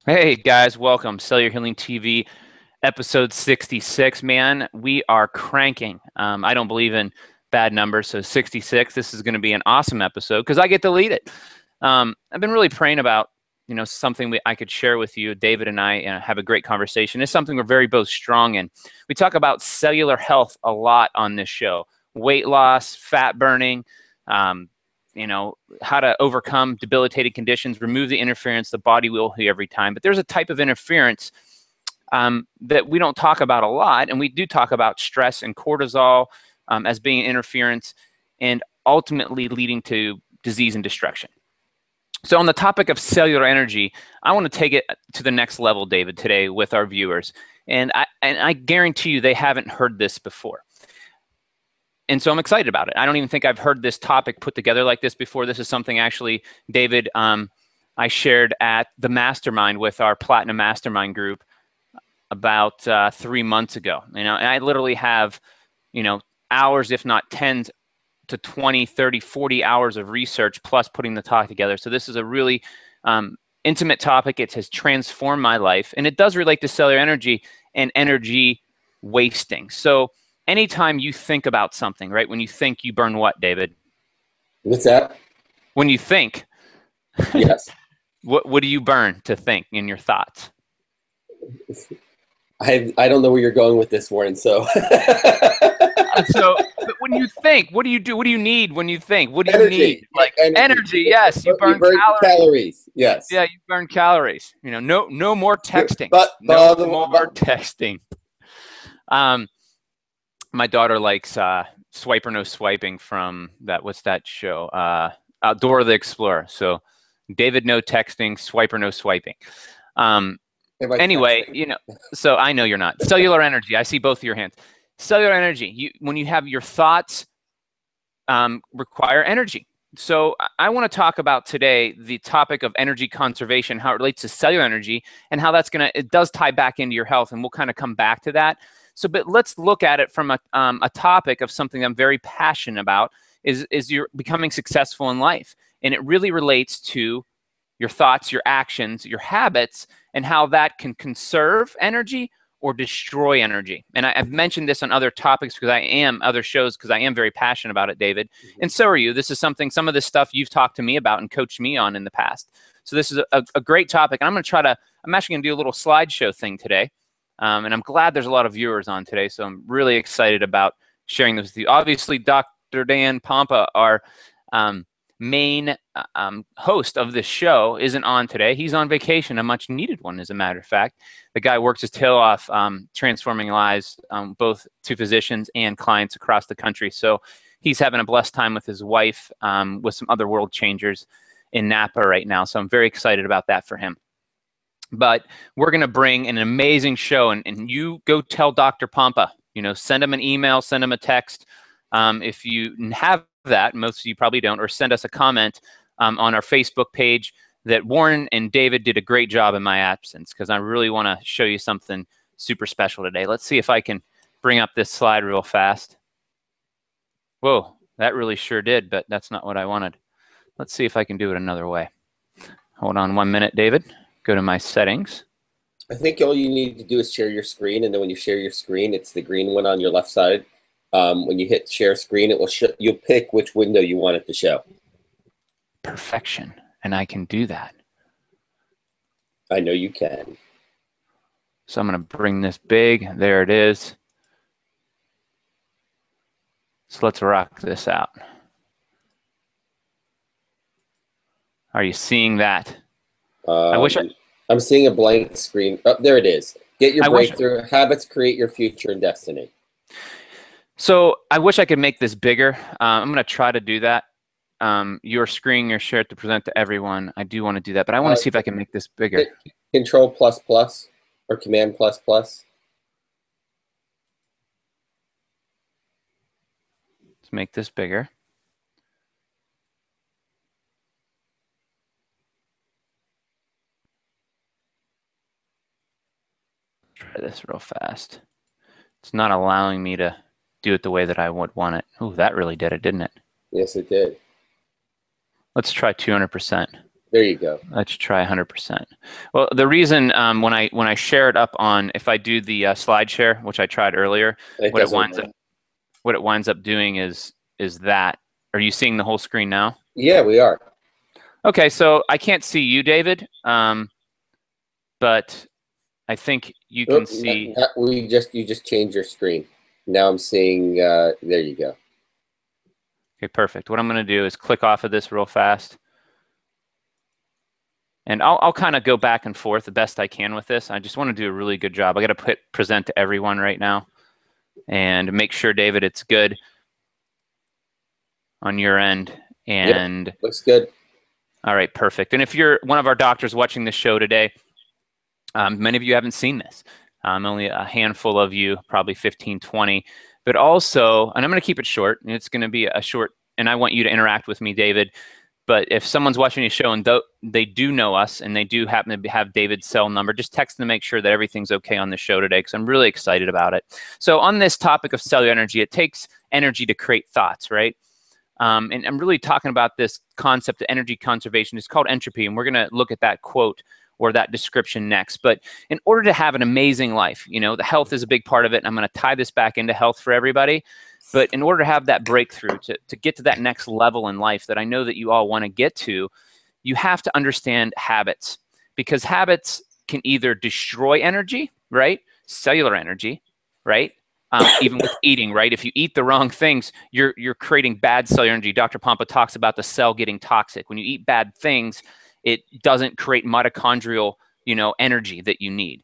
Hey guys, welcome. Cellular Healing TV, episode 66. Man, we are cranking. I don't believe in bad numbers, so 66. This is going to be an awesome episode because I get to lead it. I've been really praying about, something I could share with you. David and I have a great conversation. It's something we're very both strong in. We talk about cellular health a lot on this show: weight loss, fat burning. How to overcome debilitating conditions, remove the interference the body will heal every time. But there's a type of interference that we don't talk about a lot, and we do talk about stress and cortisol as being interference and ultimately leading to disease and destruction. So on the topic of cellular energy, I want to take it to the next level, David, today with our viewers. And I guarantee you they haven't heard this before. And so I'm excited about it. I don't even think I've heard this topic put together like this before. This is something actually, David, I shared at the Mastermind with our Platinum Mastermind group about 3 months ago. And I literally have, hours, if not tens to 20, 30, 40 hours of research plus putting the talk together. So this is a really intimate topic. It has transformed my life. And it does relate to cellular energy and energy wasting. So anytime you think about something, right? When you think, you burn what, David? What's that? When you think, Yes. what do you burn to think in your thoughts? I don't know where you're going with this, Warren. So, but when you think, what do you do? What do you need when you think? What do you energy. need? Like energy. Yes, you burn calories. Yes. Yeah, you burn calories. No more texting. But no more texting. My daughter likes Swipe or No Swiping from that. What's that show? Dora the Explorer. So, David, no texting. Swipe or No Swiping. Anyway, texting? So I know you're not. Cellular energy. I see both of your hands. Cellular energy. When you have your thoughts, require energy. So I want to talk about today the topic of energy conservation, how it relates to cellular energy, and how it does tie back into your health, and we'll kind of come back to that. So, but let's look at it from a topic of something I'm very passionate about, is you're becoming successful in life. And it really relates to your thoughts, your actions, your habits, and how that can conserve energy or destroy energy. And I've mentioned this on other topics other shows, because I am very passionate about it, David. Mm-hmm. And so are you. This is some of this stuff you've talked to me about and coached me on in the past. So this is a great topic. And I'm actually going to do a little slideshow thing today. And I'm glad there's a lot of viewers on today, so I'm really excited about sharing this with you. Obviously, Dr. Dan Pompa, our main host of this show, isn't on today. He's on vacation, a much-needed one, as a matter of fact. The guy works his tail off transforming lives, both to physicians and clients across the country. So he's having a blessed time with his wife, with some other world changers in Napa right now. So I'm very excited about that for him. But we're going to bring an amazing show, and you go tell Dr. Pompa, send him an email, send him a text. If you have that, most of you probably don't, or send us a comment on our Facebook page that Warren and David did a great job in my absence, because I really want to show you something super special today. Let's see if I can bring up this slide real fast. Whoa, that really sure did, but that's not what I wanted. Let's see if I can do it another way. Hold on 1 minute, David. Go to my settings. I think all you need to do is share your screen, and then when you share your screen, it's the green one on your left side. When you hit share screen, it will you'll pick which window you want it to show. Perfection, and I can do that. I know you can. So I'm going to bring this big. There it is. So let's rock this out. Are you seeing that? I'm seeing a blank screen. Oh, there it is. Get your breakthrough. Habits create your future and destiny. So I wish I could make this bigger. I'm going to try to do that. Your screen, your share to present to everyone. I do want to do that, but I want to see if I can make this bigger. Control ++ or Command ++. Let's make this bigger. Try this real fast. It's not allowing me to do it the way that I would want it. Oh, that really did it, didn't it? Yes, it did. Let's try 200%. There you go. Let's try 100%. Well, the reason when I share it up on, if I do the slide share, which I tried earlier, what it winds up doing is that. Are you seeing the whole screen now? Yeah, we are. Okay, so I can't see you, David, but I think you can see. You just changed your screen. Now I'm seeing. There you go. Okay, perfect. What I'm going to do is click off of this real fast. And I'll kind of go back and forth the best I can with this. I just want to do a really good job. I got to present to everyone right now and make sure, David, it's good on your end. And yep, looks good. All right, perfect. And if you're one of our doctors watching this show today, many of you haven't seen this. Only a handful of you, probably 15, 20. But also, and I'm going to keep it short, and it's going to be a short, and I want you to interact with me, David. But if someone's watching a show and they do know us and they do happen to have David's cell number, just text them to make sure that everything's okay on the show today, because I'm really excited about it. So on this topic of cellular energy, it takes energy to create thoughts, right? And I'm really talking about this concept of energy conservation. It's called entropy, and we're going to look at that quote or that description next. But in order to have an amazing life, you know, the health is a big part of it, and I'm going to tie this back into health for everybody. But in order to have that breakthrough, to get to that next level in life that I know that you all want to get to, you have to understand habits, because habits can either destroy energy, right? Cellular energy, right? Even with eating, right? If you eat the wrong things, you're creating bad cellular energy. Dr. Pompa talks about the cell getting toxic. When you eat bad things, it doesn't create mitochondrial, you know, energy that you need.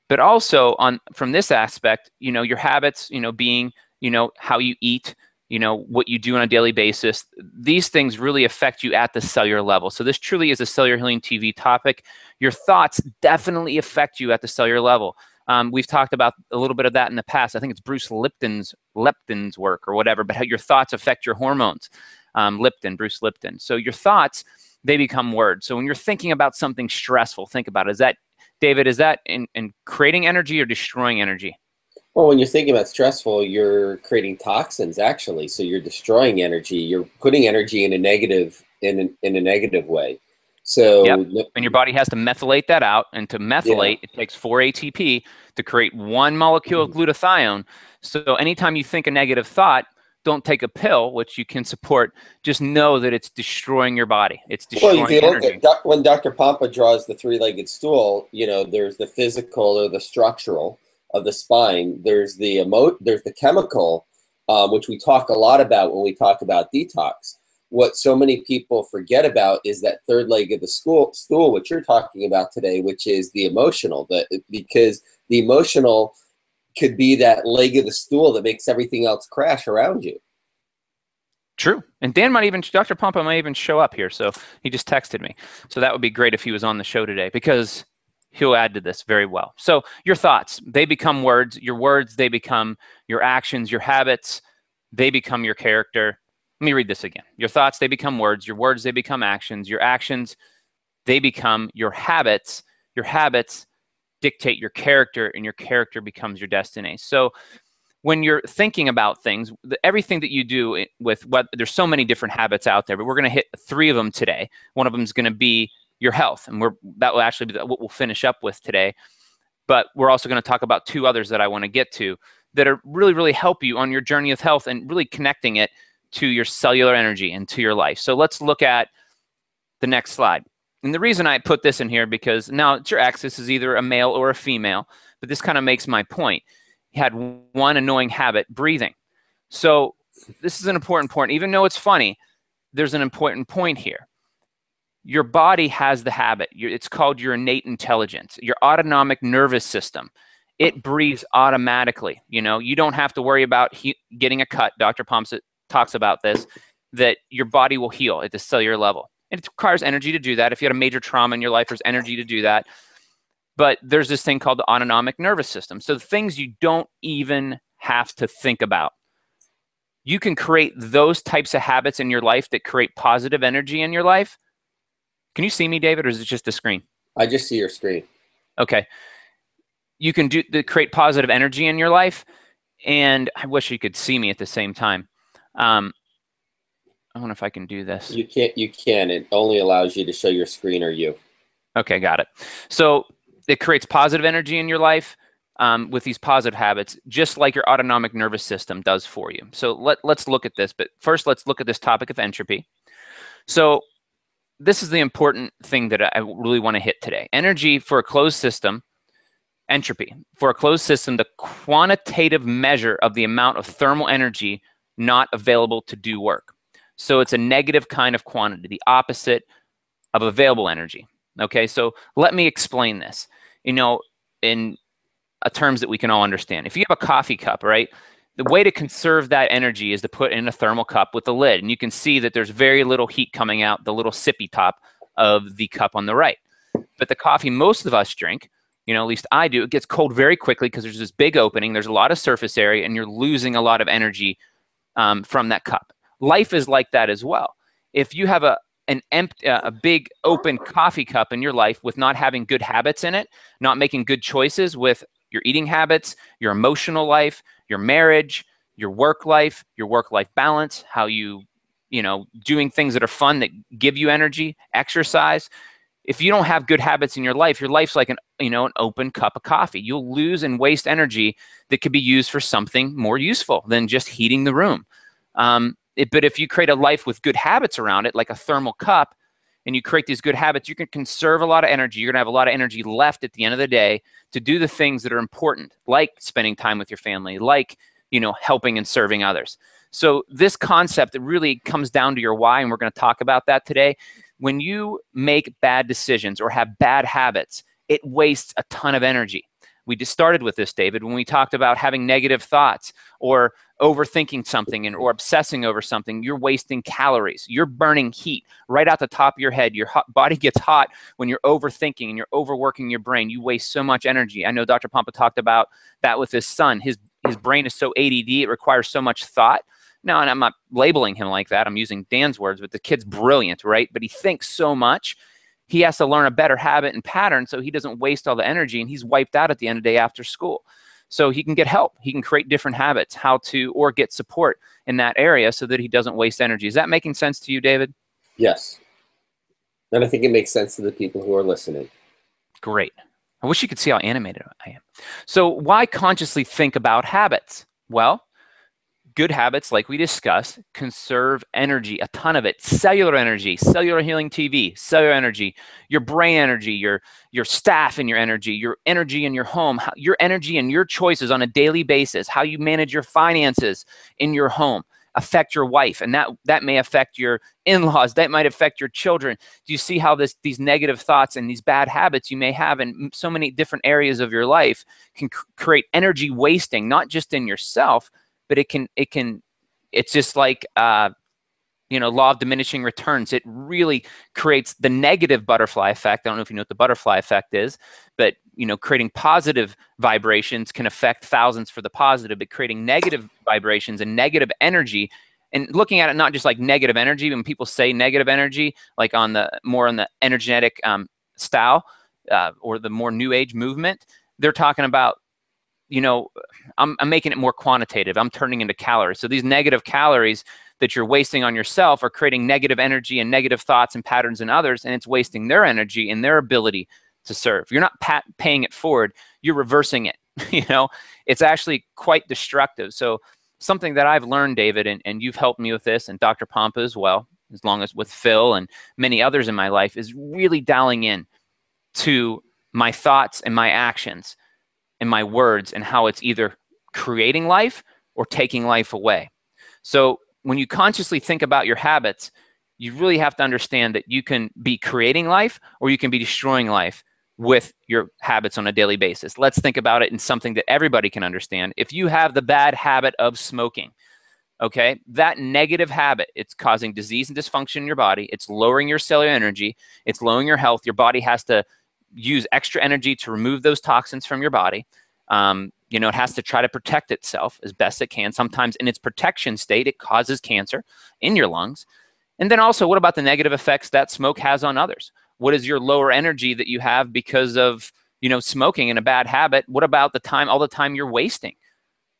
But also from this aspect, you know, your habits, you know, being, you know, how you eat, you know, what you do on a daily basis, these things really affect you at the cellular level. So this truly is a Cellular Healing TV topic. Your thoughts definitely affect you at the cellular level. We've talked about a little bit of that in the past. I think it's Bruce Lipton's work or whatever, but how your thoughts affect your hormones. Bruce Lipton. So your thoughts, they become words. So when you're thinking about something stressful, think about it. Is that, David, is that in creating energy or destroying energy? Well, when you're thinking about stressful, you're creating toxins, actually. So you're destroying energy. You're putting energy in a negative way. So yep. And your body has to methylate that out. And to methylate, it takes 4 ATP to create one molecule of glutathione. So anytime you think a negative thought, don't take a pill, which you can support. Just know that it's destroying your body. It's destroying energy. When Dr. Pompa draws the three-legged stool, you know, there's the physical or the structural of the spine. There's the chemical, which we talk a lot about when we talk about detox. What so many people forget about is that third leg of the stool, which you're talking about today, which is the emotional. Because the emotional could be that leg of the stool that makes everything else crash around you. True. And Dan Dr. Pompa might even show up here. So he just texted me. So that would be great if he was on the show today, because he'll add to this very well. So your thoughts, they become words. Your words, they become your actions. Your habits, they become your character. Let me read this again. Your thoughts, they become words. Your words, they become actions. Your actions, they become your habits. Your habits dictate your character, and your character becomes your destiny. So when you're thinking about things, everything that you do there's so many different habits out there, but we're going to hit 3 of them today. One of them is going to be your health, and that will actually be what we'll finish up with today. But we're also going to talk about 2 others that I want to get to that are really, really help you on your journey of health and really connecting it to your cellular energy and to your life. So let's look at the next slide. And the reason I put this in here, because now it's your ex, this is either a male or a female, but this kind of makes my point. He had one annoying habit, breathing. So this is an important point. Even though it's funny, there's an important point here. Your body has the habit. It's called your innate intelligence, your autonomic nervous system. It breathes automatically. You know, you don't have to worry about getting a cut. Dr. Pompa talks about this, that your body will heal at the cellular level. And it requires energy to do that. If you had a major trauma in your life, there's energy to do that. But there's this thing called the autonomic nervous system. So the things you don't even have to think about. You can create those types of habits in your life that create positive energy in your life. Can you see me, David, or is it just the screen? I just see your screen. Okay. You can create positive energy in your life. And I wish you could see me at the same time. I wonder if I can do this. You can't. You can. It only allows you to show your screen or you. Okay, got it. So it creates positive energy in your life with these positive habits, just like your autonomic nervous system does for you. So let's look at this. But first, let's look at this topic of entropy. So this is the important thing that I really want to hit today. Energy for a closed system, entropy. For a closed system, the quantitative measure of the amount of thermal energy not available to do work. So it's a negative kind of quantity, the opposite of available energy. Okay, so let me explain this, you know, in terms that we can all understand. If you have a coffee cup, right, the way to conserve that energy is to put in a thermal cup with a lid. And you can see that there's very little heat coming out the little sippy top of the cup on the right. But the coffee most of us drink, you know, at least I do, it gets cold very quickly because there's this big opening, there's a lot of surface area, and you're losing a lot of energy from that cup. Life is like that as well. If you have a big open coffee cup in your life with not having good habits in it, not making good choices with your eating habits, your emotional life, your marriage, your work life balance, how you know, doing things that are fun that give you energy, exercise. If you don't have good habits in your life's like an open cup of coffee. You'll lose and waste energy that could be used for something more useful than just heating the room. But if you create a life with good habits around it, like a thermal cup, and you create these good habits, you can conserve a lot of energy. You're going to have a lot of energy left at the end of the day to do the things that are important, like spending time with your family, like, you know, helping and serving others. So this concept, it really comes down to your why, and we're going to talk about that today. When you make bad decisions or have bad habits, it wastes a ton of energy. We just started with this, David, when we talked about having negative thoughts or overthinking something or obsessing over something. You're wasting calories. You're burning heat right out the top of your head. Your body gets hot when you're overthinking and you're overworking your brain. You waste so much energy. I know Dr. Pompa talked about that with his son. His brain is so ADD, it requires so much thought. Now, and I'm not labeling him like that. I'm using Dan's words, but the kid's brilliant, right? But he thinks so much. He has to learn a better habit and pattern so he doesn't waste all the energy, and he's wiped out at the end of the day after school. So he can get help. He can create different habits, or get support in that area so that he doesn't waste energy. Is that making sense to you, David? Yes. And I think it makes sense to the people who are listening. Great. I wish you could see how animated I am. So why consciously think about habits? Well, good habits, like we discussed, conserve energy, a ton of it. Cellular energy, cellular healing TV, cellular energy, your brain energy, your staff and your energy in your home, your energy and your choices on a daily basis, how you manage your finances in your home affect your wife, and that may affect your in-laws, that might affect your children. Do you see how these negative thoughts and these bad habits you may have in so many different areas of your life can create energy wasting, not just in yourself, but it's just like, law of diminishing returns. It really creates the negative butterfly effect. I don't know if you know what the butterfly effect is, but, creating positive vibrations can affect thousands for the positive, but creating negative vibrations and negative energy, and looking at it not just like negative energy. When people say negative energy, like more on the energetic style or the more new age movement, they're talking about, I'm making it more quantitative. I'm turning into calories. So these negative calories that you're wasting on yourself are creating negative energy and negative thoughts and patterns in others, and it's wasting their energy and their ability to serve. You're not paying it forward. You're reversing it. It's actually quite destructive. So something that I've learned, David, and you've helped me with this, and Dr. Pompa as well, as long as with Phil and many others in my life, is really dialing in to my thoughts and my actions and my words, and how it's either creating life or taking life away. So when you consciously think about your habits, you really have to understand that you can be creating life or you can be destroying life with your habits on a daily basis. Let's think about it in something that everybody can understand. If you have the bad habit of smoking, okay, that negative habit, it's causing disease and dysfunction in your body. It's lowering your cellular energy. It's lowering your health. Your body has to use extra energy to remove those toxins from your body. It has to try to protect itself as best it can. Sometimes in its protection state, it causes cancer in your lungs. And then also, what about the negative effects that smoke has on others? What is your lower energy that you have because of, smoking and a bad habit? What about all the time you're wasting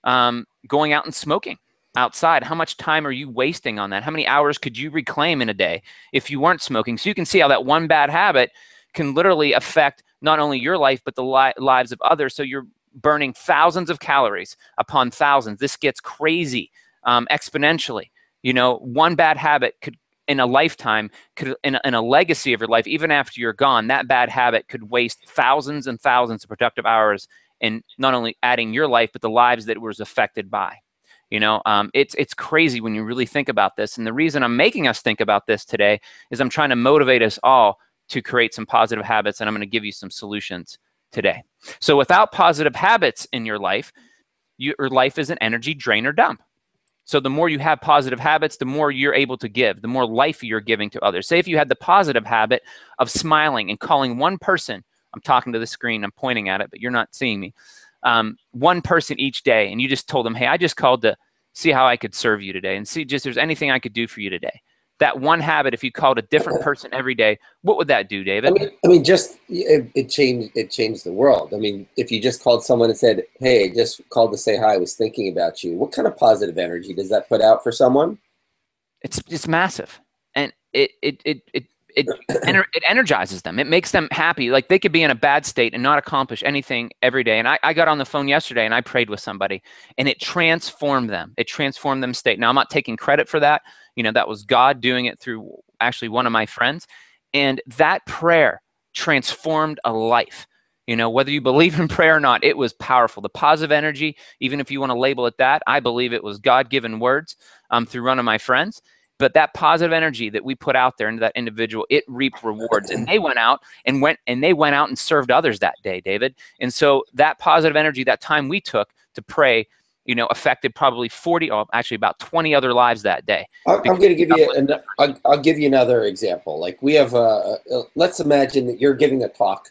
going out and smoking? outside, how much time are you wasting on that? How many hours could you reclaim in a day if you weren't smoking? So you can see how that one bad habit can literally affect not only your life, but the lives of others. So you're burning thousands of calories upon thousands. This gets crazy exponentially. You know, one bad habit could, in a lifetime, could in a legacy of your life, even after you're gone, that bad habit could waste thousands and thousands of productive hours in not only adding your life, but the lives that it was affected by. You know, it's crazy when you really think about this. And the reason I'm making us think about this today is I'm trying to motivate us all to create some positive habits, and I'm going to give you some solutions today. So without positive habits in your life is an energy drain or dump. So the more you have positive habits, the more you're able to give, the more life you're giving to others. Say if you had the positive habit of smiling and calling one person, I'm talking to the screen, I'm pointing at it, but you're not seeing me, one person each day, and you just told them, hey, I just called to see how I could serve you today and see just if there's anything I could do for you today. That one habit, if you called a different person every day, what would that do, David? I mean, just it changed the world. I mean, if you just called someone and said, "Hey, I just called to say hi. I was thinking about you." What kind of positive energy does that put out for someone? It's massive, and it energizes them. It makes them happy. Like they could be in a bad state and not accomplish anything every day. And I got on the phone yesterday and I prayed with somebody, and it transformed them. It transformed them state. Now I'm not taking credit for that. You know, that was God doing it through actually one of my friends. And that prayer transformed a life. You know, whether you believe in prayer or not, it was powerful. The positive energy, even if you want to label it that, I believe it was God-given words through one of my friends. But that positive energy that we put out there into that individual, it reaped rewards. And they went out and served others that day, David. And so that positive energy, that time we took to pray, you know, affected probably 40, or actually about 20 other lives that day. I'm going to give you I'll give you another example. Like we have let's imagine that you're giving a talk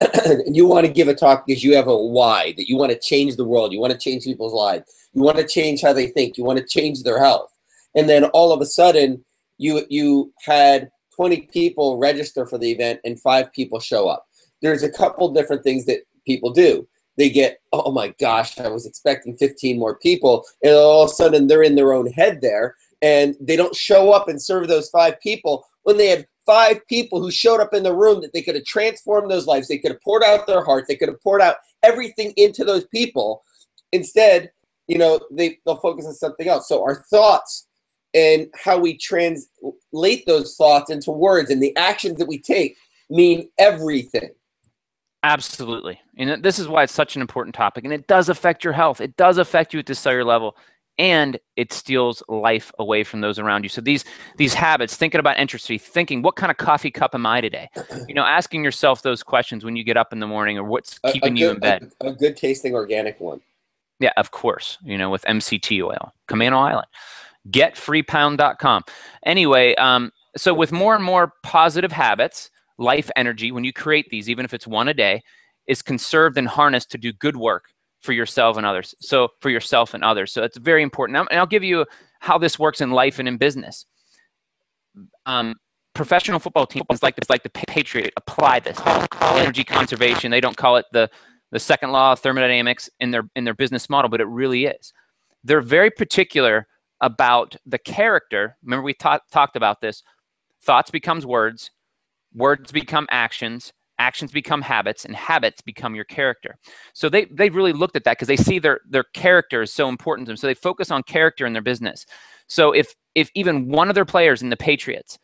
and you want to give a talk because you have a why, that you want to change the world. You want to change people's lives. You want to change how they think. You want to change their health. And then all of a sudden you had 20 people register for the event and 5 people show up. There's a couple different things that people do. They get, oh my gosh, I was expecting 15 more people. And all of a sudden they're in their own head there and they don't show up and serve those 5 people when they had 5 people who showed up in the room that they could have transformed those lives. They could have poured out their hearts. They could have poured out everything into those people. Instead, you know, they'll focus on something else. So our thoughts and how we translate those thoughts into words and the actions that we take mean everything. Absolutely. And this is why it's such an important topic. And it does affect your health. It does affect you at the cellular level. And it steals life away from those around you. So these habits, thinking about entropy, thinking, what kind of coffee cup am I today? You know, asking yourself those questions when you get up in the morning, or what's keeping you in bed. A good tasting organic one. Yeah, of course. You know, with MCT oil, Camano Island. Getfreepound.com. Anyway, so with more and more positive habits, life energy, when you create these, even if it's one a day, is conserved and harnessed to do good work for yourself and others. So for yourself and others. So it's very important. And I'll give you how this works in life and in business. Professional football teams like the Patriot apply this energy conservation. They don't call it the second law of thermodynamics in their business model, but it really is. They're very particular about the character. Remember, we talked about this. Thoughts becomes words. Words become actions. Actions become habits, and habits become your character. So they really looked at that because they see their character is so important to them. So they focus on character in their business. So if even one of their players in the Patriots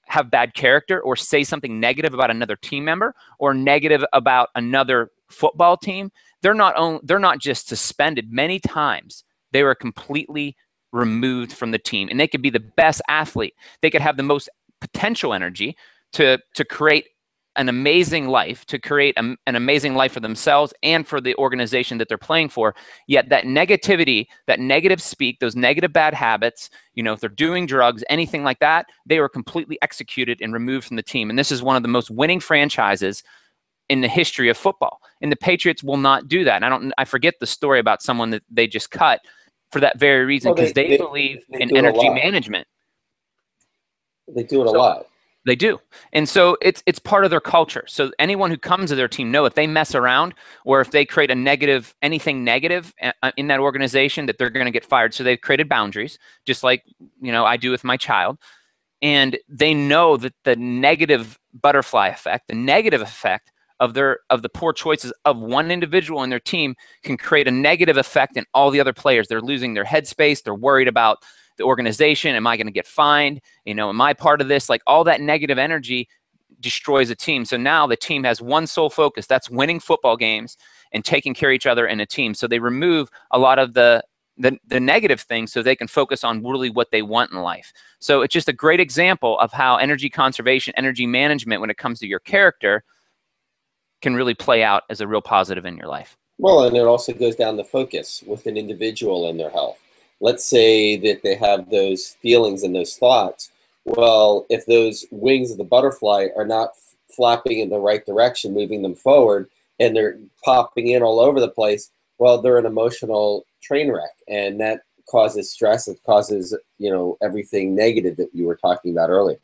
have bad character or say something negative about another team member or negative about another football team, they're not just suspended. Many times they were completely removed from the team, and they could be the best athlete. They could have the most potential energy to create an amazing life, to create an amazing life for themselves and for the organization that they're playing for. Yet that negativity, that negative speak, those negative bad habits, you know, if they're doing drugs, anything like that, they were completely executed and removed from the team. And this is one of the most winning franchises in the history of football. And the Patriots will not do that. And I forget the story about someone that they just cut for that very reason, because they believe in energy management. They do it a lot. They do. And so it's part of their culture. So anyone who comes to their team know if they mess around or if they create a negative, anything negative in that organization, that they're going to get fired. So they've created boundaries, just like, you know, I do with my child. And they know that the negative butterfly effect, the negative effect of the poor choices of one individual in their team can create a negative effect in all the other players. They're losing their headspace. They're worried about the organization. Am I going to get fined? You know, am I part of this? Like, all that negative energy destroys a team. So now the team has one sole focus. That's winning football games and taking care of each other in a team. So they remove a lot of the negative things so they can focus on really what they want in life. So it's just a great example of how energy conservation, energy management, when it comes to your character, can really play out as a real positive in your life. Well, and it also goes down the focus with an individual and their health. Let's say that they have those feelings and those thoughts. Well, if those wings of the butterfly are not flapping in the right direction, moving them forward, and they're popping in all over the place, well, they're an emotional train wreck, and that causes stress. It causes, you know, everything negative that you were talking about earlier.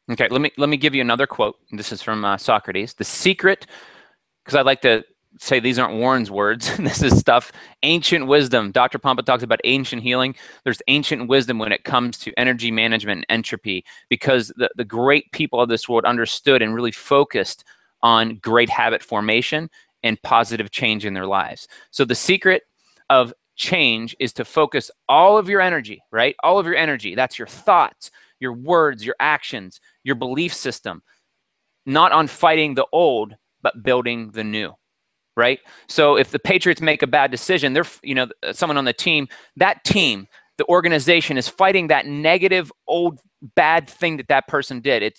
Okay, let me give you another quote. This is from Socrates. The secret, because I like to say these aren't Warren's words. This is stuff, ancient wisdom. Dr. Pompa talks about ancient healing. There's ancient wisdom when it comes to energy management and entropy, because the great people of this world understood and really focused on great habit formation and positive change in their lives. So the secret of change is to focus all of your energy, right? All of your energy. That's your thoughts, your words, your actions, your belief system, not on fighting the old, but building the new, right? So if the Patriots make a bad decision, they're, you know, someone on the team, that team, the organization is fighting that negative old bad thing that person did.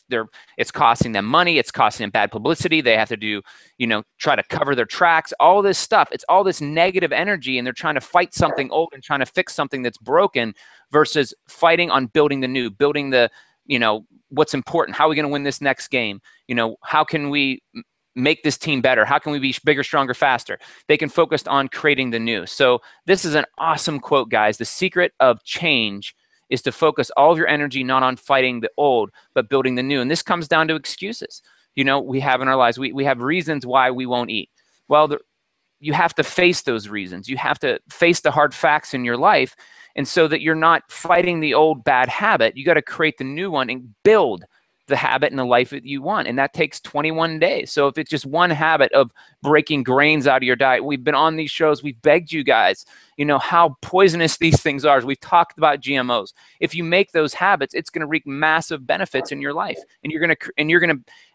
It's costing them money. It's costing them bad publicity. They have to do, you know, try to cover their tracks, all this stuff. It's all this negative energy, and they're trying to fight something old and trying to fix something that's broken versus fighting on building the new, building the, you know, what's important. How are we going to win this next game? You know, how can we make this team better? How can we be bigger, stronger, faster? They can focus on creating the new. So this is an awesome quote, guys. The secret of change is to focus all of your energy not on fighting the old, but building the new. And this comes down to excuses. You know, we have in our lives, we have reasons why we won't eat. Well, you have to face those reasons. You have to face the hard facts in your life. And so that you're not fighting the old bad habit, you got to create the new one and build the habit and the life that you want. And that takes 21 days. So if it's just one habit of breaking grains out of your diet, we've been on these shows, we've begged you guys, you know, how poisonous these things are. We've talked about GMOs. If you make those habits, it's going to wreak massive benefits in your life.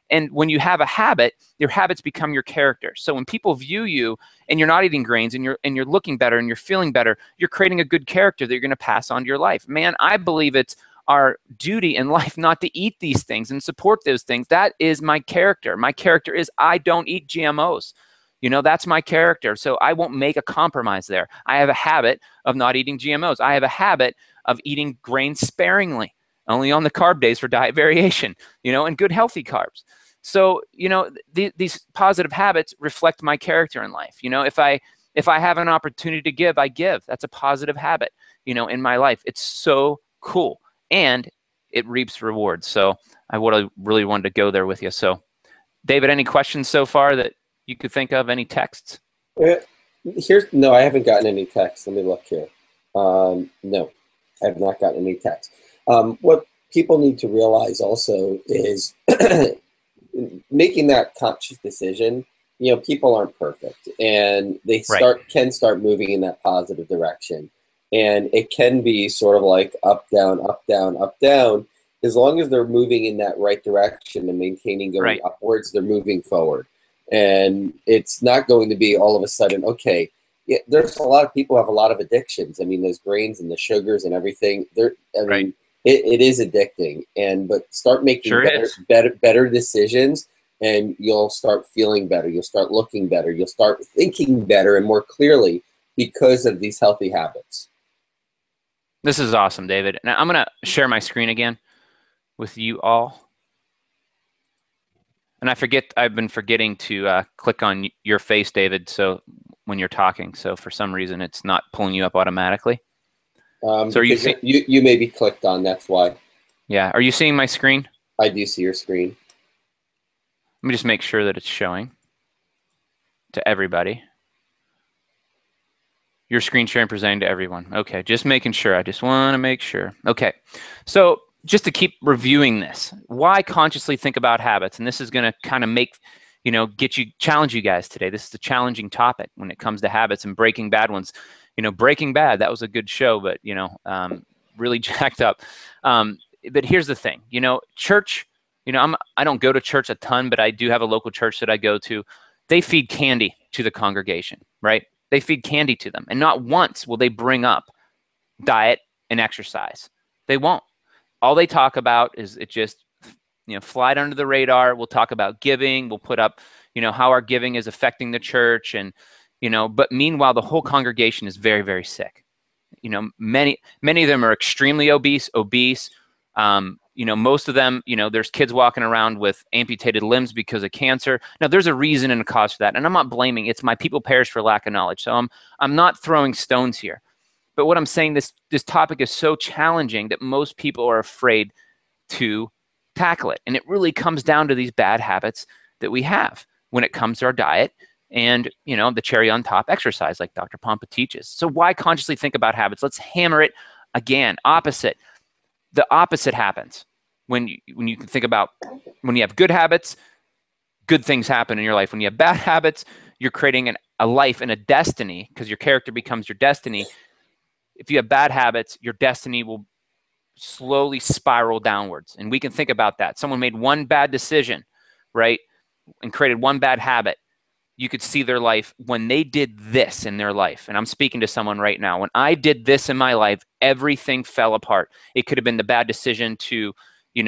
And when you have a habit, your habits become your character. So when people view you and you're not eating grains and you're looking better and you're feeling better, you're creating a good character that you're going to pass on to your life. Man, I believe it's our duty in life not to eat these things and support those things. That is my character. My character is I don't eat GMOs. You know, that's my character. So I won't make a compromise there. I have a habit of not eating GMOs. I have a habit of eating grains sparingly, only on the carb days for diet variation, you know, and good healthy carbs. So, you know, these positive habits reflect my character in life. You know, if I have an opportunity to give, I give. That's a positive habit, you know, in my life. It's so cool. And it reaps rewards. So I would have really wanted to go there with you. So, David, any questions so far that you could think of? Any texts? No, I haven't gotten any texts. Let me look here. No, I have not gotten any texts. What people need to realize also is making that conscious decision. You know, people aren't perfect, and they can start moving in that positive direction. And it can be sort of like up, down, up, down, up, down. As long as they're moving in that right direction and maintaining going upwards, they're moving forward. And it's not going to be all of a sudden, okay, there's a lot of people who have a lot of addictions. I mean, those grains and the sugars and everything, it is addicting. But start making better decisions, and you'll start feeling better. You'll start looking better. You'll start thinking better and more clearly because of these healthy habits. This is awesome, David. Now I'm going to share my screen again with you all. And I've been forgetting to click on your face, David, so when you're talking. So for some reason, it's not pulling you up automatically. So are you may be clicked on, that's why. Yeah. Are you seeing my screen? I do see your screen. Let me just make sure that it's showing to everybody. Your screen sharing presenting to everyone. Okay, just making sure. I just want to make sure. Okay, so just to keep reviewing this, why consciously think about habits? And this is going to kind of make, challenge you guys today. This is a challenging topic when it comes to habits and breaking bad ones. Breaking Bad, that was a good show, but, really jacked up. But here's the thing, church, I don't go to church a ton, but I do have a local church that I go to. They feed candy to the congregation, right? They feed candy to them. And not once will they bring up diet and exercise. They won't. All they talk about is it just, flied under the radar. We'll talk about giving. We'll put up, how our giving is affecting the church. And, but meanwhile, the whole congregation is very, very sick. Many of them are extremely obese. Most of them, there's kids walking around with amputated limbs because of cancer. Now, there's a reason and a cause for that, and I'm not blaming. It's my people perish for lack of knowledge. So I'm not throwing stones here. But what I'm saying, this topic is so challenging that most people are afraid to tackle it. And it really comes down to these bad habits that we have when it comes to our diet and, the cherry on top, exercise, like Dr. Pompa teaches. So why consciously think about habits? Let's hammer it again. Opposite. The opposite happens when you think about when you have good habits, good things happen in your life. When you have bad habits, you're creating a life and a destiny because your character becomes your destiny. If you have bad habits, your destiny will slowly spiral downwards. And we can think about that. Someone made one bad decision, right, and created one bad habit. You could see their life when they did this in their life. And I'm speaking to someone right now. When I did this in my life, everything fell apart. It could have been the bad decision to, I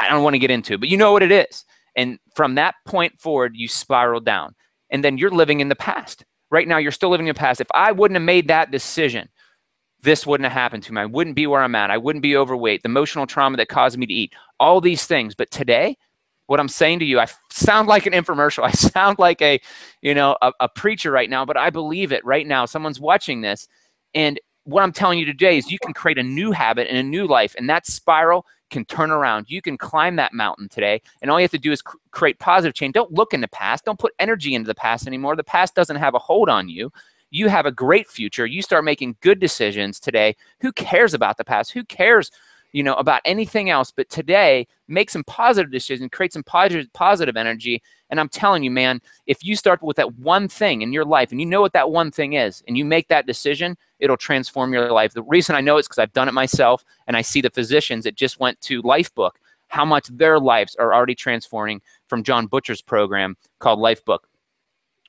don't want to get into it, but you know what it is. And from that point forward, you spiral down. And then you're living in the past. Right now, you're still living in the past. If I wouldn't have made that decision, this wouldn't have happened to me. I wouldn't be where I'm at. I wouldn't be overweight. The emotional trauma that caused me to eat. All these things. But today, what I'm saying to you, I sound like an infomercial. I sound like a preacher right now, but I believe it right now. Someone's watching this. And what I'm telling you today is you can create a new habit and a new life, and that spiral can turn around. You can climb that mountain today, and all you have to do is create positive change. Don't look in the past. Don't put energy into the past anymore. The past doesn't have a hold on you. You have a great future. You start making good decisions today. Who cares about the past? Who cares about anything else? But today, make some positive decisions, create some positive energy. And I'm telling you, man, if you start with that one thing in your life and you know what that one thing is and you make that decision, it'll transform your life. The reason I know it's because I've done it myself and I see the physicians that just went to Lifebook, how much their lives are already transforming from John Butcher's program called Lifebook,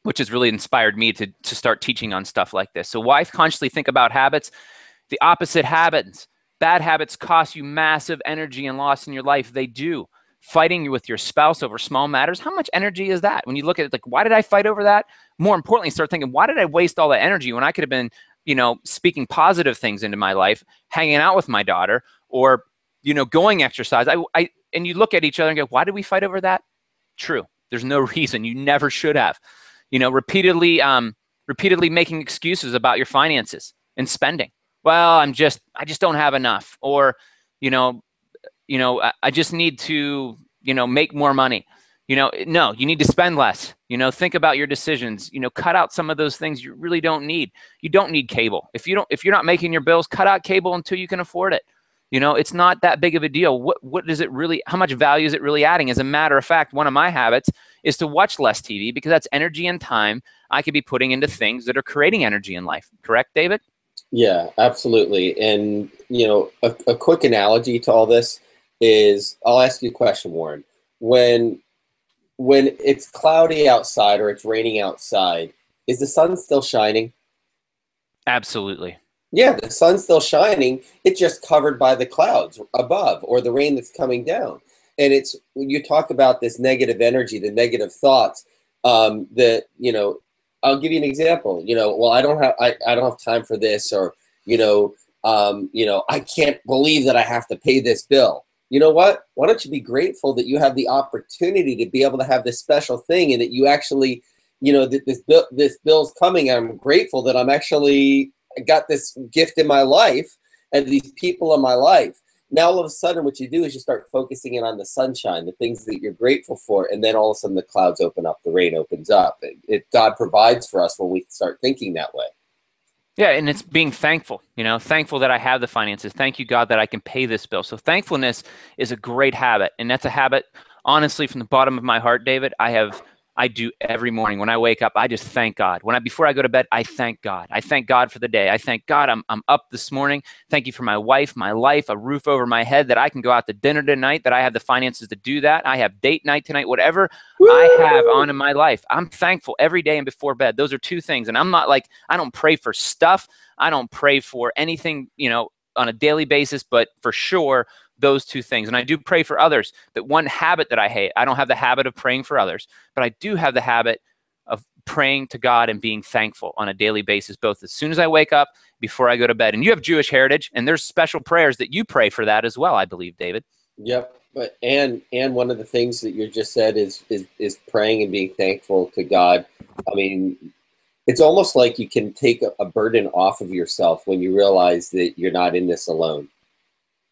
which has really inspired me to start teaching on stuff like this. So why consciously think about habits? The opposite happens. Bad habits cost you massive energy and loss in your life. They do. Fighting with your spouse over small matters, how much energy is that? When you look at it, like, why did I fight over that? More importantly, start thinking, why did I waste all that energy when I could have been, speaking positive things into my life, hanging out with my daughter, or, going exercise. And you look at each other and go, why did we fight over that? True. There's no reason. You never should have. Repeatedly making excuses about your finances and spending. Well, I just don't have enough, or, I just need to, make more money. No, you need to spend less. Think about your decisions. Cut out some of those things you really don't need. You don't need cable. If you're not making your bills, cut out cable until you can afford it. It's not that big of a deal. What does it really? How much value is it really adding? As a matter of fact, one of my habits is to watch less TV because that's energy and time I could be putting into things that are creating energy in life. Correct, David? Yeah, absolutely. And, a quick analogy to all this is, I'll ask you a question, Warren. When it's cloudy outside or it's raining outside, is the sun still shining? Absolutely. Yeah, the sun's still shining. It's just covered by the clouds above or the rain that's coming down. And it's when you talk about this negative energy, the negative thoughts, that, I'll give you an example. Well, I don't have time for this, or I can't believe that I have to pay this bill. You know what? Why don't you be grateful that you have the opportunity to be able to have this special thing, and that you actually, that this bill's coming. And I'm grateful that I'm actually got this gift in my life and these people in my life. now all of a sudden what you do is you start focusing in on the sunshine, the things that you're grateful for, and then all of a sudden the clouds open up, the rain opens up. God provides for us when we start thinking that way. Yeah, and it's being thankful, thankful that I have the finances. Thank you, God, that I can pay this bill. So thankfulness is a great habit, and that's a habit, honestly, from the bottom of my heart, David, I do every morning. When I wake up, I just thank God. Before I go to bed, I thank God. I thank God for the day. I thank God I'm up this morning. Thank you for my wife, my life, a roof over my head, that I can go out to dinner tonight, that I have the finances to do that. I have date night tonight, whatever I have on in my life. I'm thankful every day and before bed. Those are two things. And I'm not like, I don't pray for stuff. I don't pray for anything, on a daily basis, but for sure, those two things. And I do pray for others. But one habit that I hate, I don't have the habit of praying for others, but I do have the habit of praying to God and being thankful on a daily basis, both as soon as I wake up, before I go to bed. And you have Jewish heritage, and there's special prayers that you pray for that as well, I believe, David. Yep. But and one of the things that you just said is praying and being thankful to God. I mean, it's almost like you can take a burden off of yourself when you realize that you're not in this alone.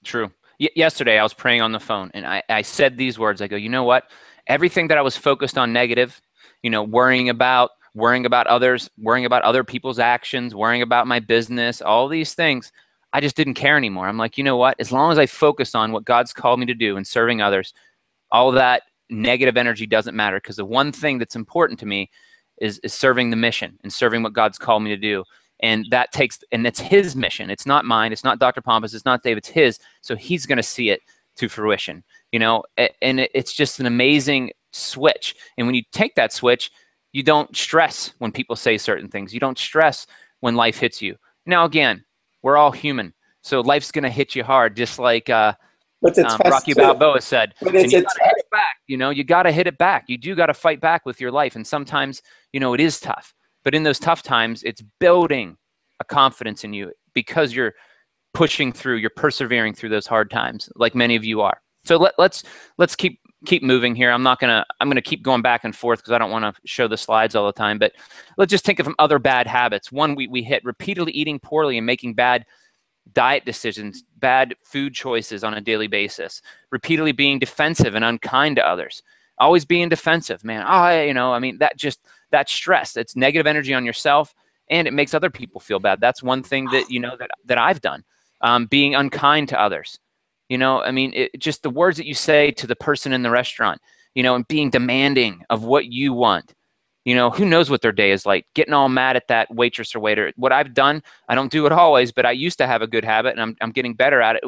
True. Yesterday, I was praying on the phone, and I said these words. I go, you know what? Everything that I was focused on negative, worrying about others, worrying about other people's actions, worrying about my business, all these things, I just didn't care anymore. I'm like, you know what? As long as I focus on what God's called me to do and serving others, all of that negative energy doesn't matter, because the one thing that's important to me is serving the mission and serving what God's called me to do. And it's his mission. It's not mine. It's not Dr. Pompous. It's not Dave. It's his. So he's going to see it to fruition, and it's just an amazing switch. And when you take that switch, you don't stress when people say certain things. You don't stress when life hits you. Now, again, we're all human. So life's going to hit you hard, just like Rocky Balboa said. But it's and you got to hit it back. You got to hit it back. You do got to fight back with your life. And sometimes, it is tough. But in those tough times, it's building a confidence in you, because you're pushing through, you're persevering through those hard times, like many of you are. So let's keep moving here. I'm gonna keep going back and forth, because I don't want to show the slides all the time. But let's just think of some other bad habits. One, we hit repeatedly eating poorly and making bad diet decisions, bad food choices on a daily basis, repeatedly being defensive and unkind to others. Always being defensive, man. That stress, that's negative energy on yourself, and it makes other people feel bad. That's one thing that, that I've done, being unkind to others. Just the words that you say to the person in the restaurant, and being demanding of what you want. Who knows what their day is like, getting all mad at that waitress or waiter. What I've done, I don't do it always, but I used to have a good habit, and I'm getting better at it.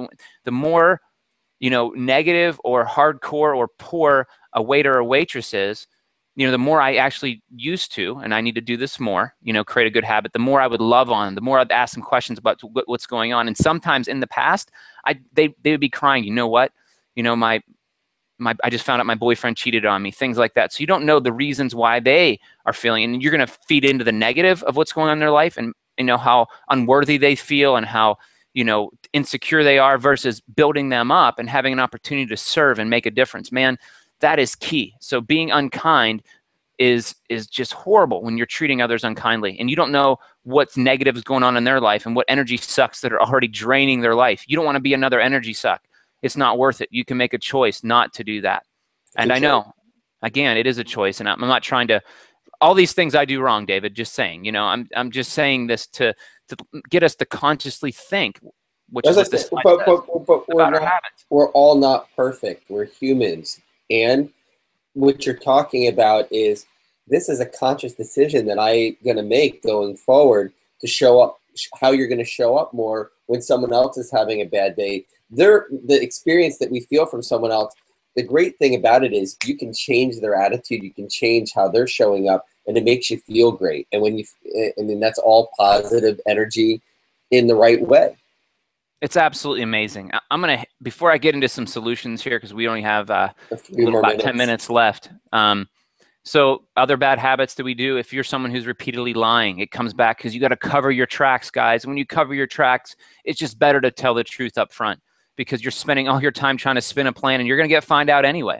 The more, negative or hardcore or poor a waiter or waitress is, the more I actually used to, and I need to do this more, create a good habit, the more I would love on them, the more I'd ask them questions about what's going on. And sometimes in the past, they would be crying, you know what? I just found out my boyfriend cheated on me, things like that. So you don't know the reasons why they are feeling, and you're going to feed into the negative of what's going on in their life, and how unworthy they feel and how, insecure they are, versus building them up and having an opportunity to serve and make a difference. Man, that is key. So being unkind is just horrible when you're treating others unkindly, and you don't know what's negative is going on in their life and what energy sucks that are already draining their life. You don't want to be another energy suck. It's not worth it. You can make a choice not to do that. And I know, again, it is a choice, and I'm not trying to, all these things I do wrong, David, just saying, I'm just saying this to get us to consciously think, which is what this but we're all not perfect. We're humans. And what you're talking about is, this is a conscious decision that I'm going to make going forward to show up, how you're going to show up more when someone else is having a bad day. The experience that we feel from someone else, the great thing about it is you can change their attitude, you can change how they're showing up, and it makes you feel great. And that's all positive energy in the right way. It's absolutely amazing. I'm going to, before I get into some solutions here, because we only have about 10 minutes left. So other bad habits that we do, if you're someone who's repeatedly lying, it comes back because you got to cover your tracks, guys. When you cover your tracks, it's just better to tell the truth up front, because you're spending all your time trying to spin a plan, and you're going to get found out anyway.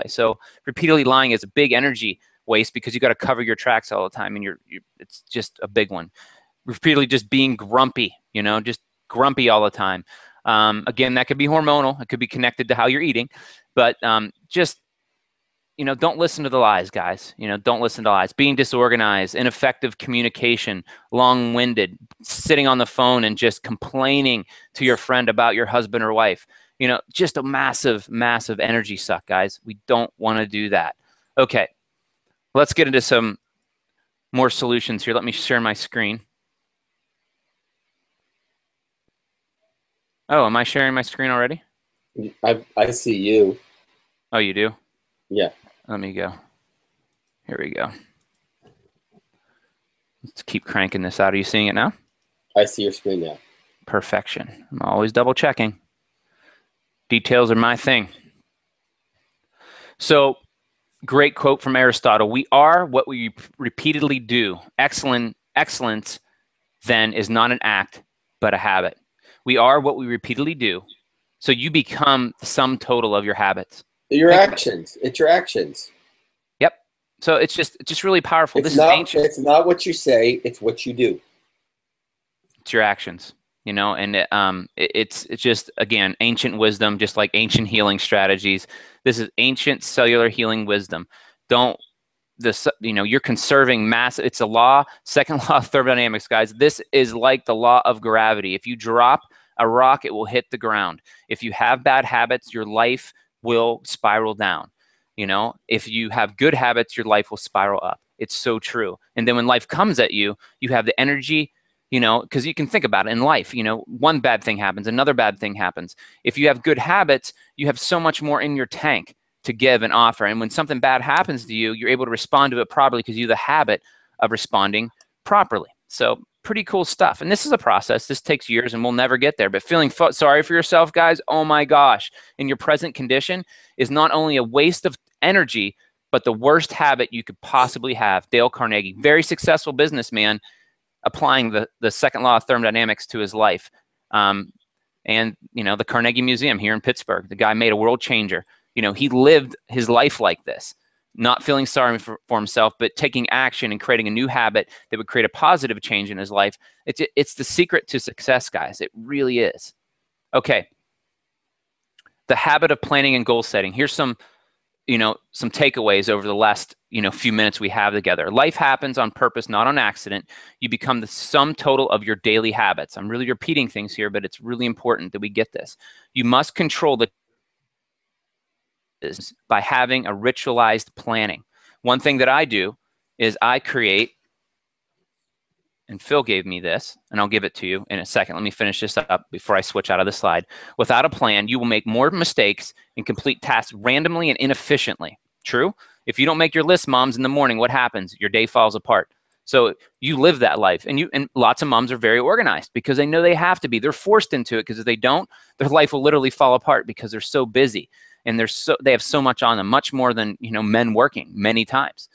So repeatedly lying is a big energy waste, because you got to cover your tracks all the time, and it's just a big one. Repeatedly just being grumpy, just grumpy all the time. Again, that could be hormonal. It could be connected to how you're eating, but just, don't listen to the lies, guys. Don't listen to lies. Being disorganized, ineffective communication, long-winded, sitting on the phone and just complaining to your friend about your husband or wife. Just a massive, massive energy suck, guys. We don't want to do that. Okay, let's get into some more solutions here. Let me share my screen. Oh, am I sharing my screen already? I see you. Oh, you do? Yeah. Let me go. Here we go. Let's keep cranking this out. Are you seeing it now? I see your screen now. Perfection. I'm always double checking. Details are my thing. So, great quote from Aristotle. We are what we repeatedly do. Excellence then is not an act, but a habit. We are what we repeatedly do. So you become the sum total of your habits. Your actions. It's your actions. Yep. So it's just really powerful. This is ancient. It's not what you say, it's what you do. It's your actions, and it's just, again, ancient wisdom, just like ancient healing strategies. This is ancient cellular healing wisdom. You're conserving mass. It's a law, second law of thermodynamics, guys. This is like the law of gravity. If you drop a rock, it will hit the ground. If you have bad habits, your life will spiral down. If you have good habits, your life will spiral up. It's so true. And then when life comes at you, you have the energy, because you can think about it in life. One bad thing happens, another bad thing happens. If you have good habits, you have so much more in your tank to give and offer. And when something bad happens to you, you're able to respond to it properly because you have the habit of responding properly. So pretty cool stuff. And this is a process. This takes years and we'll never get there. But feeling sorry for yourself, guys, oh my gosh, in your present condition is not only a waste of energy, but the worst habit you could possibly have. Dale Carnegie, very successful businessman, applying the second law of thermodynamics to his life. And, the Carnegie Museum here in Pittsburgh, the guy made a world changer. He lived his life like this. Not feeling sorry for himself, but taking action and creating a new habit that would create a positive change in his life. It's the secret to success, guys. It really is. Okay. The habit of planning and goal setting. Here's some takeaways over the last, few minutes we have together. Life happens on purpose, not on accident. You become the sum total of your daily habits. I'm really repeating things here, but it's really important that we get this. You must control the by having a ritualized planning. One thing that I do is I create, and Phil gave me this, and I'll give it to you in a second. Let me finish this up before I switch out of the slide. Without a plan, you will make more mistakes and complete tasks randomly and inefficiently. True? If you don't make your list, moms, in the morning, what happens? Your day falls apart. So you live that life, and lots of moms are very organized because they know they have to be. They're forced into it because if they don't, their life will literally fall apart because they're so busy. And they have so much on them, much more than men working many times.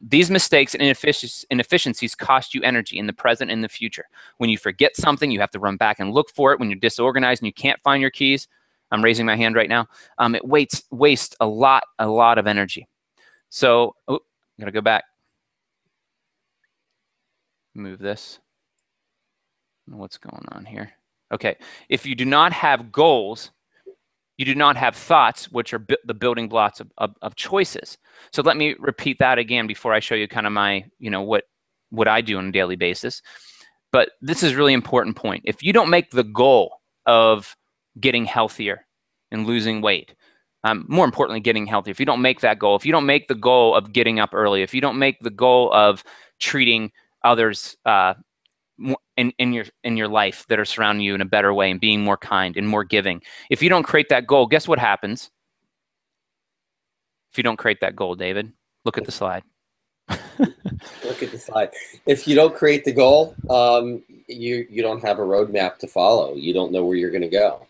These mistakes and inefficiencies cost you energy in the present and the future. When you forget something, you have to run back and look for it. When you're disorganized and you can't find your keys, I'm raising my hand right now. It wastes a lot of energy. So, I'm gonna go back. Move this. What's going on here? Okay, if you do not have goals, you do not have thoughts, which are the building blocks of choices. So let me repeat that again before I show you kind of my, what I do on a daily basis. But this is a really important point. If you don't make the goal of getting healthier and losing weight, more importantly, getting healthy, if you don't make that goal, if you don't make the goal of getting up early, if you don't make the goal of treating others in your life that are surrounding you in a better way and being more kind and more giving. If you don't create that goal, guess what happens? If you don't create that goal, David, look at the slide. Look at the slide. If you don't create the goal, you don't have a roadmap to follow. You don't know where you're going to go.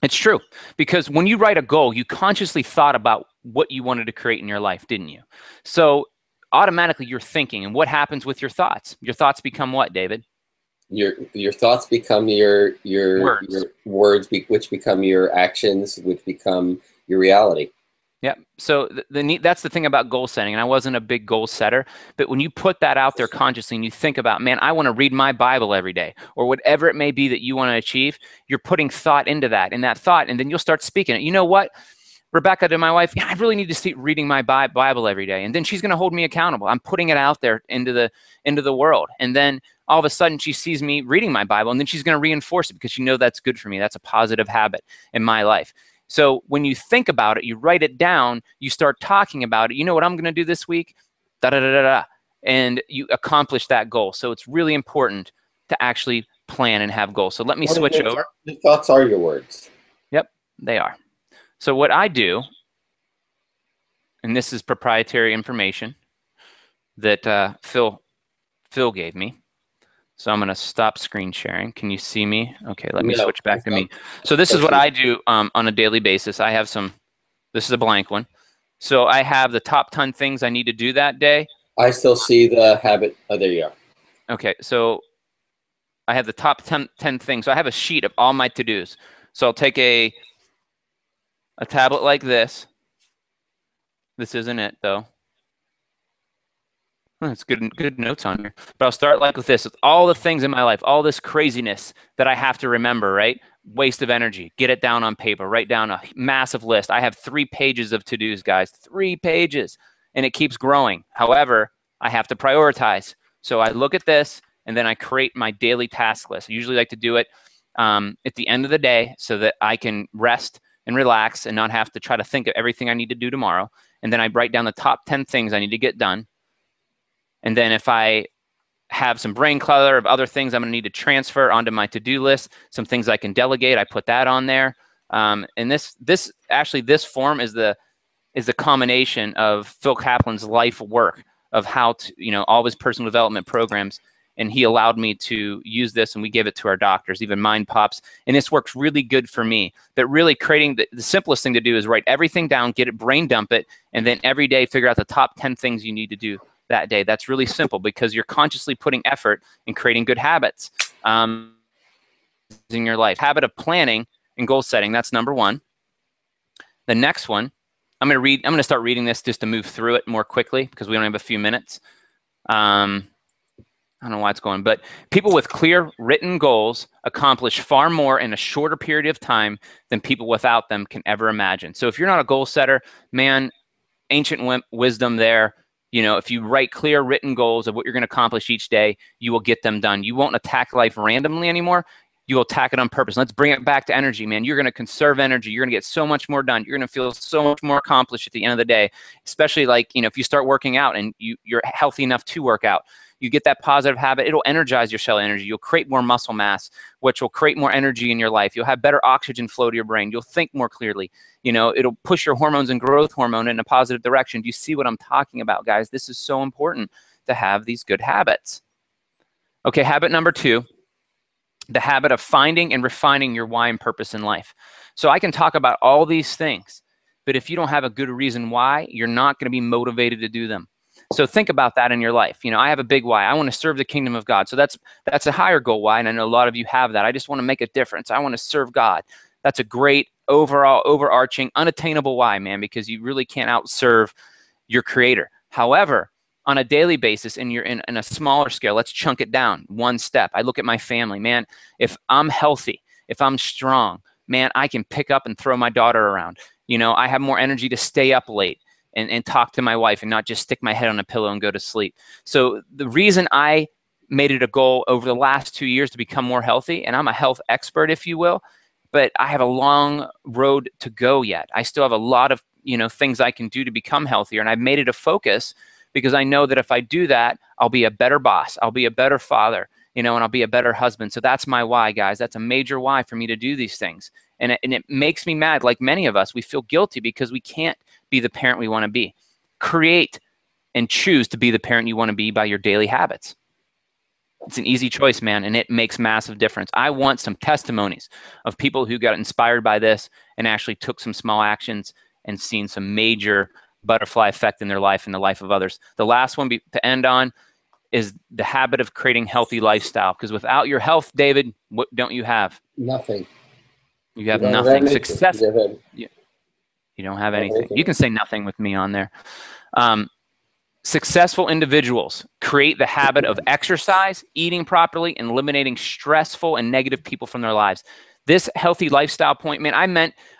It's true, because when you write a goal, you consciously thought about what you wanted to create in your life, didn't you? So automatically you're thinking, and what happens with your thoughts? Your thoughts become what, David? Your thoughts become your words, which become your actions, which become your reality. Yeah. So that's the thing about goal setting. And I wasn't a big goal setter, but when you put that out there consciously and you think about, man, I want to read my Bible every day, or whatever it may be that you want to achieve, you're putting thought into that, and that thought, and then you'll start speaking it. You know what? Rebecca, to my wife, yeah, I really need to see reading my Bible every day. And then she's going to hold me accountable. I'm putting it out there into the world. And then all of a sudden she sees me reading my Bible, and then she's going to reinforce it because she knows that's good for me. That's a positive habit in my life. So when you think about it, you write it down, you start talking about it. You know what I'm going to do this week? Da da da da da. And you accomplish that goal. So it's really important to actually plan and have goals. So let me switch over. Your thoughts are your words. Yep, they are. So what I do, and this is proprietary information that Phil gave me. So I'm going to stop screen sharing. Can you see me? Okay, let me switch back to me. So this is what I do on a daily basis. I have this is a blank one. So I have the top 10 things I need to do that day. I still see the habit. Oh, there you go. Okay, so I have the top 10 things. So I have a sheet of all my to-dos. So I'll take a tablet like this. This isn't it, though. It's good notes on here. But I'll start like with this. With all the things in my life, all this craziness that I have to remember, right? Waste of energy. Get it down on paper. Write down a massive list. I have 3 pages of to-dos, guys. 3 pages. And it keeps growing. However, I have to prioritize. So I look at this, and then I create my daily task list. I usually like to do it at the end of the day so that I can rest and relax and not have to try to think of everything I need to do tomorrow. And then I write down the top 10 things I need to get done. And then if I have some brain clutter of other things I'm going to need to transfer onto my to-do list, some things I can delegate, I put that on there. And this form is the combination of Phil Kaplan's life work of how to, all of his personal development programs. And he allowed me to use this, and we give it to our doctors, even Mind Pops. And this works really good for me. But really creating the simplest thing to do is write everything down, get it, brain dump it, and then every day figure out the top 10 things you need to do that day. That's really simple because you're consciously putting effort in creating good habits in your life. Habit of planning and goal setting. That's number 1. The next one, I'm going to start reading this just to move through it more quickly because we only have a few minutes. I don't know why it's going, but people with clear written goals accomplish far more in a shorter period of time than people without them can ever imagine. So if you're not a goal setter, man, ancient wisdom there. If you write clear written goals of what you're going to accomplish each day, you will get them done. You won't attack life randomly anymore. You will attack it on purpose. Let's bring it back to energy, man. You're going to conserve energy. You're going to get so much more done. You're going to feel so much more accomplished at the end of the day, especially like, if you start working out and you're healthy enough to work out. You get that positive habit, it'll energize your cell energy. You'll create more muscle mass, which will create more energy in your life. You'll have better oxygen flow to your brain. You'll think more clearly. It'll push your hormones and growth hormone in a positive direction. Do you see what I'm talking about, guys? This is so important to have these good habits. Okay, habit number 2, the habit of finding and refining your why and purpose in life. So I can talk about all these things, but if you don't have a good reason why, you're not going to be motivated to do them. So think about that in your life. I have a big why. I want to serve the kingdom of God. So that's a higher goal why, and I know a lot of you have that. I just want to make a difference. I want to serve God. That's a great overall, overarching, unattainable why, man, because you really can't outserve your creator. However, on a daily basis, and you're in a smaller scale, let's chunk it down 1 step. I look at my family, man. If I'm healthy, if I'm strong, man, I can pick up and throw my daughter around. I have more energy to stay up late and talk to my wife and not just stick my head on a pillow and go to sleep. So the reason I made it a goal over the last 2 years to become more healthy, and I'm a health expert, if you will, but I have a long road to go yet. I still have a lot of things I can do to become healthier, and I've made it a focus because I know that if I do that, I'll be a better boss, I'll be a better father, and I'll be a better husband. So that's my why, guys. That's a major why for me to do these things. And it makes me mad. Like many of us, we feel guilty because we can't be the parent we want to be. Create and choose to be the parent you want to be by your daily habits. It's an easy choice, man, and it makes massive difference. I want some testimonies of people who got inspired by this and actually took some small actions and seen some major butterfly effect in their life and the life of others. The last one to end on is the habit of creating healthy lifestyle. Because without your health, David, what don't you have? Nothing. You have nothing. Success. You don't have anything. You can say nothing with me on there. Successful individuals create the habit of exercise, eating properly, and eliminating stressful and negative people from their lives. This healthy lifestyle point, man,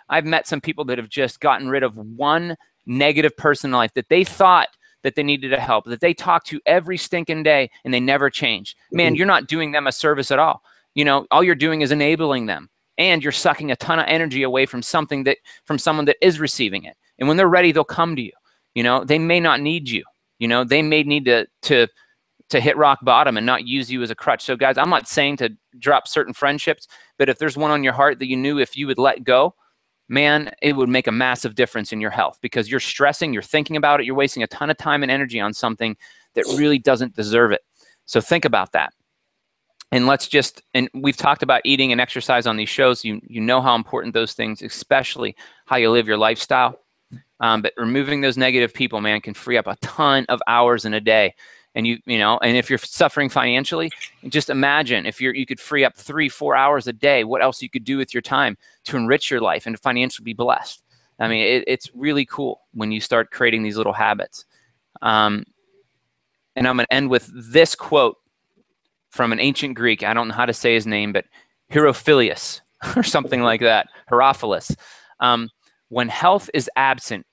I've met some people that have just gotten rid of one negative person in life that they thought that they needed to help, that they talked to every stinking day, and they never changed. Man, you're not doing them a service at all. You know, all you're doing is enabling them, and you're sucking a ton of energy away from someone that is receiving it. And when they're ready, they'll come to you. You know, they may not need you. You know, they may need to hit rock bottom and not use you as a crutch. So guys, I'm not saying to drop certain friendships, but if there's one on your heart that you knew if you would let go, man, it would make a massive difference in your health, because you're stressing, you're thinking about it, you're wasting a ton of time and energy on something that really doesn't deserve it. So think about that. And and we've talked about eating and exercise on these shows. You know how important those things, especially how you live your lifestyle. But removing those negative people, man, can free up a ton of hours in a day. And you know, and if you're suffering financially, just imagine if you could free up 3-4 hours a day, what else you could do with your time to enrich your life and to financially be blessed. I mean, it's really cool when you start creating these little habits. And I'm going to end with this quote from an ancient Greek. I don't know how to say his name, but Herophilius or something like that. Herophilus. When health is absent,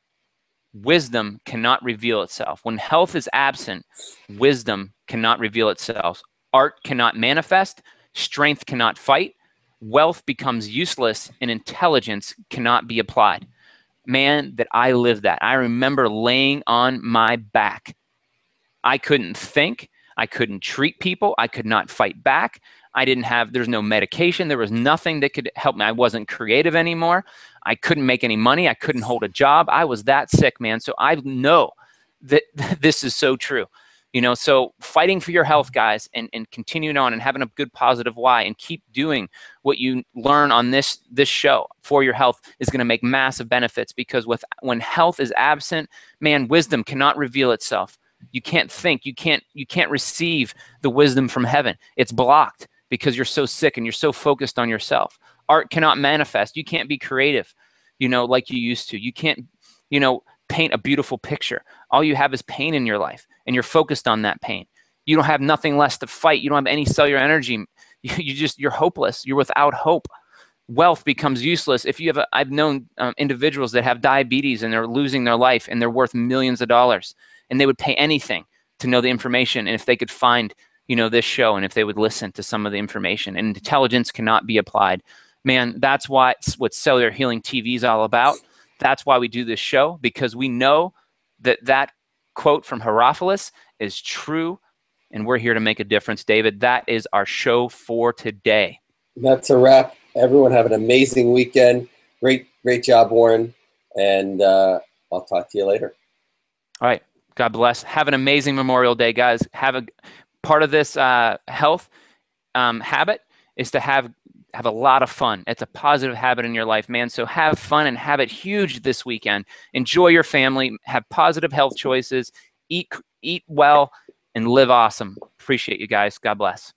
wisdom cannot reveal itself. When health is absent, wisdom cannot reveal itself. Art cannot manifest, strength cannot fight, wealth becomes useless, and intelligence cannot be applied. Man, that I lived that. I remember laying on my back. I couldn't think. I couldn't treat people. I could not fight back. There's no medication. There was nothing that could help me. I wasn't creative anymore. I couldn't make any money. I couldn't hold a job. I was that sick, man. So I know that this is so true. You know, so fighting for your health, guys, and continuing on and having a good positive why, and keep doing what you learn on this show for your health is going to make massive benefits, because when health is absent, man, wisdom cannot reveal itself. You can't think. You can't receive the wisdom from heaven. It's blocked because you're so sick and you're so focused on yourself. Art cannot manifest. You can't be creative, you know, like you used to. You can't, you know, paint a beautiful picture. All you have is pain in your life, and you're focused on that pain. You don't have nothing less to fight. You don't have any cellular energy. You're hopeless. You're without hope. Wealth becomes useless. I've known individuals that have diabetes and they're losing their life, and they're worth millions of dollars, and they would pay anything to know the information. And if they could find, you know, this show, and if they would listen to some of the information, and intelligence cannot be applied. Man, that's what Cellular Healing TV is all about. That's why we do this show, because we know that quote from Herophilus is true, and we're here to make a difference. David, that is our show for today. That's a wrap. Everyone have an amazing weekend. Great job, Warren. And I'll talk to you later. All right. God bless. Have an amazing Memorial Day, guys. Have a part of this health habit is to have a lot of fun. It's a positive habit in your life, man. So have fun and have it huge this weekend. Enjoy your family. Have positive health choices. Eat well and live awesome. Appreciate you guys. God bless.